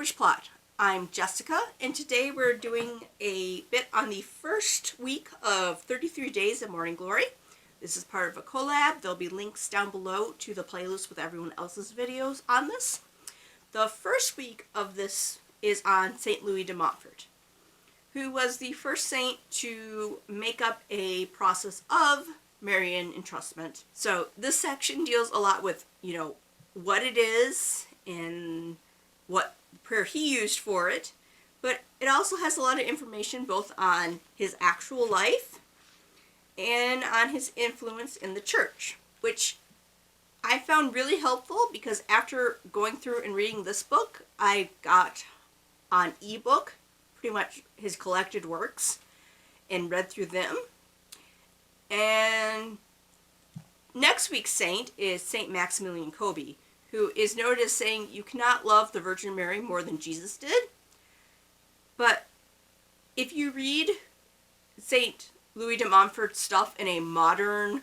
Popish Plot. I'm Jessica, and today we're doing a bit on the first week of 33 Days of Morning Glory. This is part of a collab. There'll be links down below to the playlist with everyone else's videos on this. The first week of this is on St. Louis de Montfort, who was the first saint to make up a process of Marian Entrustment. So this section deals a lot with, what it is and what prayer he used for it, but it also has a lot of information both on his actual life and on his influence in the church, which I found really helpful because after going through and reading this book, I got on ebook pretty much his collected works and read through them. And next week's saint is Saint Maximilian Kolbe, who is noted as saying you cannot love the Virgin Mary more than Jesus did. But if you read St. Louis de Montfort's stuff in a modern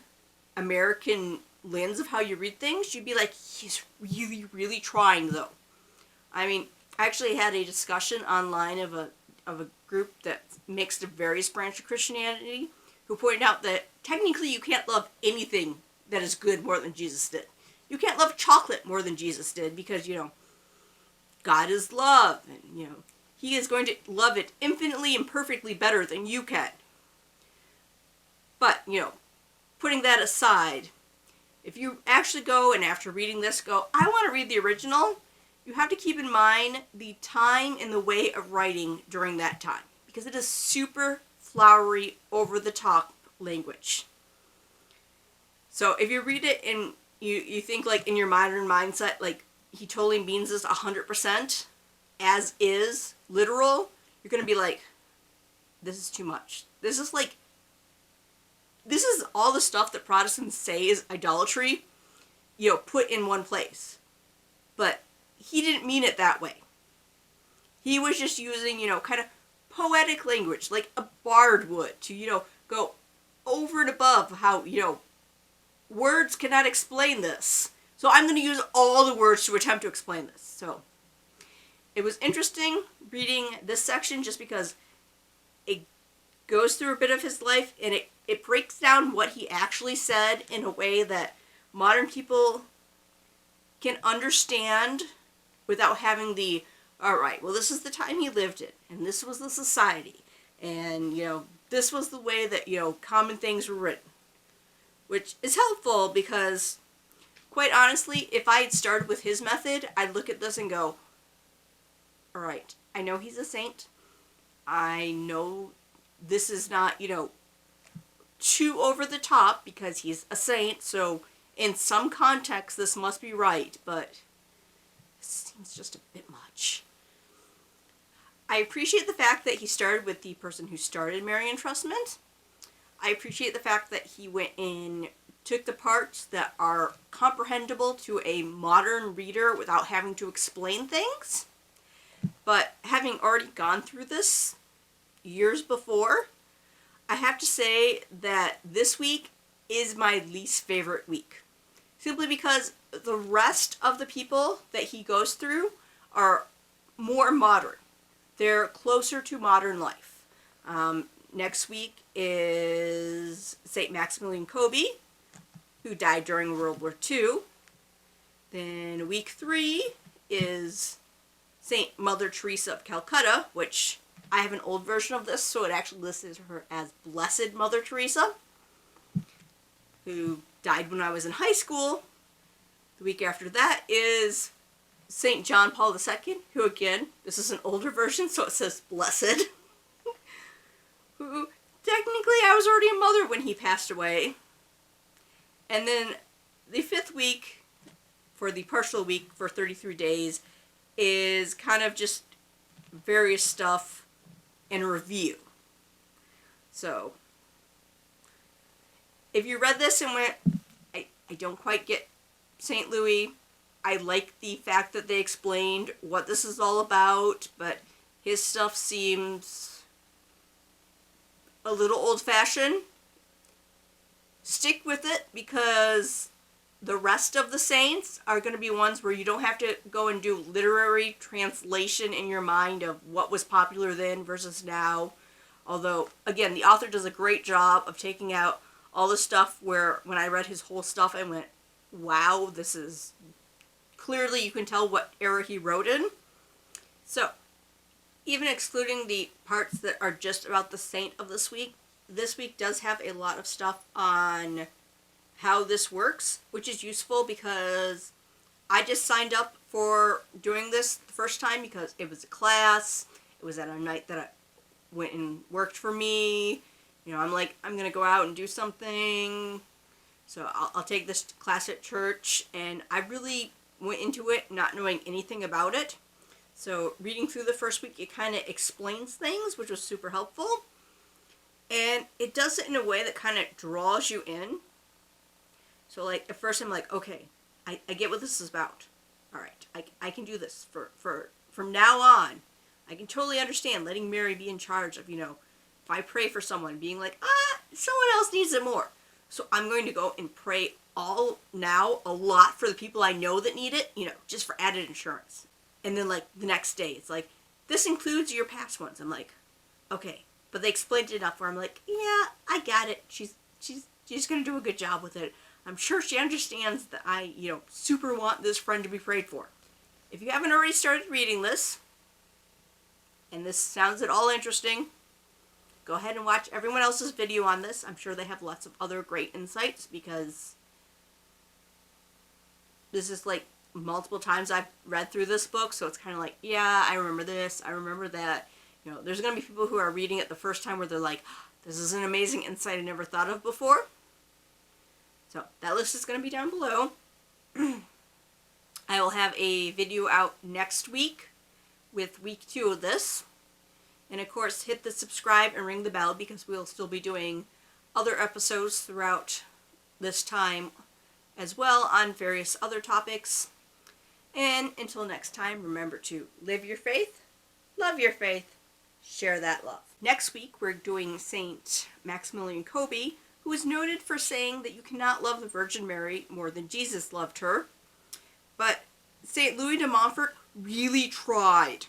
American lens of how you read things, you'd be like, he's really, really trying, though. I mean, I actually had a discussion online of a group that mixed a various branch of Christianity, who pointed out that technically you can't love anything that is good more than Jesus did. You can't love chocolate more than Jesus did because, God is love, and, he is going to love it infinitely and perfectly better than you can. But, putting that aside, if you actually go and after reading this go, I want to read the original, you have to keep in mind the time and the way of writing during that time, because it is super flowery, over-the-top language. So if you read it and you think, like, in your modern mindset, like, he totally means this 100%, as is, literal, you're going to be like, this is too much. This is all the stuff that Protestants say is idolatry, put in one place. But he didn't mean it that way. He was just using, kind of poetic language, like a bard would, to, go over and above how, words cannot explain this. So I'm going to use all the words to attempt to explain this. So it was interesting reading this section just because it goes through a bit of his life and it breaks down what he actually said in a way that modern people can understand without having the, all right, well, this is the time he lived in, and this was the society, and, this was the way that, common things were written. Which is helpful because, quite honestly, if I had started with his method, I'd look at this and go, all right, I know he's a saint. I know this is not, too over the top because he's a saint, so in some context this must be right, but it seems just a bit much. I appreciate the fact that he started with the person who started Marian Consecration. I appreciate the fact that he went and took the parts that are comprehensible to a modern reader without having to explain things. But having already gone through this years before, I have to say that this week is my least favorite week. Simply because the rest of the people that he goes through are more modern. They're closer to modern life. Next week is St. Maximilian Kolbe, who died during World War II. Then week 3 is St. Mother Teresa of Calcutta, which I have an old version of this, so it actually lists her as Blessed Mother Teresa, who died when I was in high school. The week after that is St. John Paul II, who, again, this is an older version, so it says Blessed, who technically I was already a mother when he passed away. And then the 5th week, for the partial week for 33 days, is kind of just various stuff in review. So, if you read this and went, I don't quite get St. Louis, I like the fact that they explained what this is all about, but his stuff seems a little old-fashioned. Stick with it because The rest of the saints are going to be ones where you don't have to go and do literary translation in your mind of what was popular then versus now. Although, again, the author does a great job of taking out all the stuff where when I read his whole stuff, I went, wow, this is... Clearly, you can tell what era he wrote in. So, even excluding the parts that are just about the saint of this week does have a lot of stuff on how this works, which is useful because I just signed up for doing this the first time because it was a class. It was at a night that I went and worked for me. You know, I'm like, I'm going to go out and do something. So I'll take this class at church. And I really went into it not knowing anything about it. So reading through the first week, it kind of explains things, which was super helpful. And it does it in a way that kind of draws you in. So, like, at first I'm like, okay, I get what this is about. All right, I can do this. From now on, I can totally understand letting Mary be in charge of, you know, if I pray for someone, being like, someone else needs it more. So I'm going to go and pray a lot for the people I know that need it, you know, just for added insurance. And then, like, the next day, it's like, this includes your past ones. I'm like, okay. But they explained it enough where I'm like, yeah, I got it. She's going to do a good job with it. I'm sure she understands that I, you know, super want this friend to be prayed for. If you haven't already started reading this, and this sounds at all interesting, go ahead and watch everyone else's video on this. I'm sure they have lots of other great insights because this is like multiple times I've read through this book, so it's kind of like, yeah, I remember this, I remember that. You know, there's going to be people who are reading it the first time where they're like, this is an amazing insight I never thought of before. So that list is going to be down below. I will have a video out next week with week 2 of this. And of course, hit the subscribe and ring the bell because we'll still be doing other episodes throughout this time as well on various other topics. And until next time, remember to live your faith, love your faith, share that love. Next week, we're doing Saint Maximilian Kolbe, who is noted for saying that you cannot love the Virgin Mary more than Jesus loved her. But St. Louis de Montfort really tried.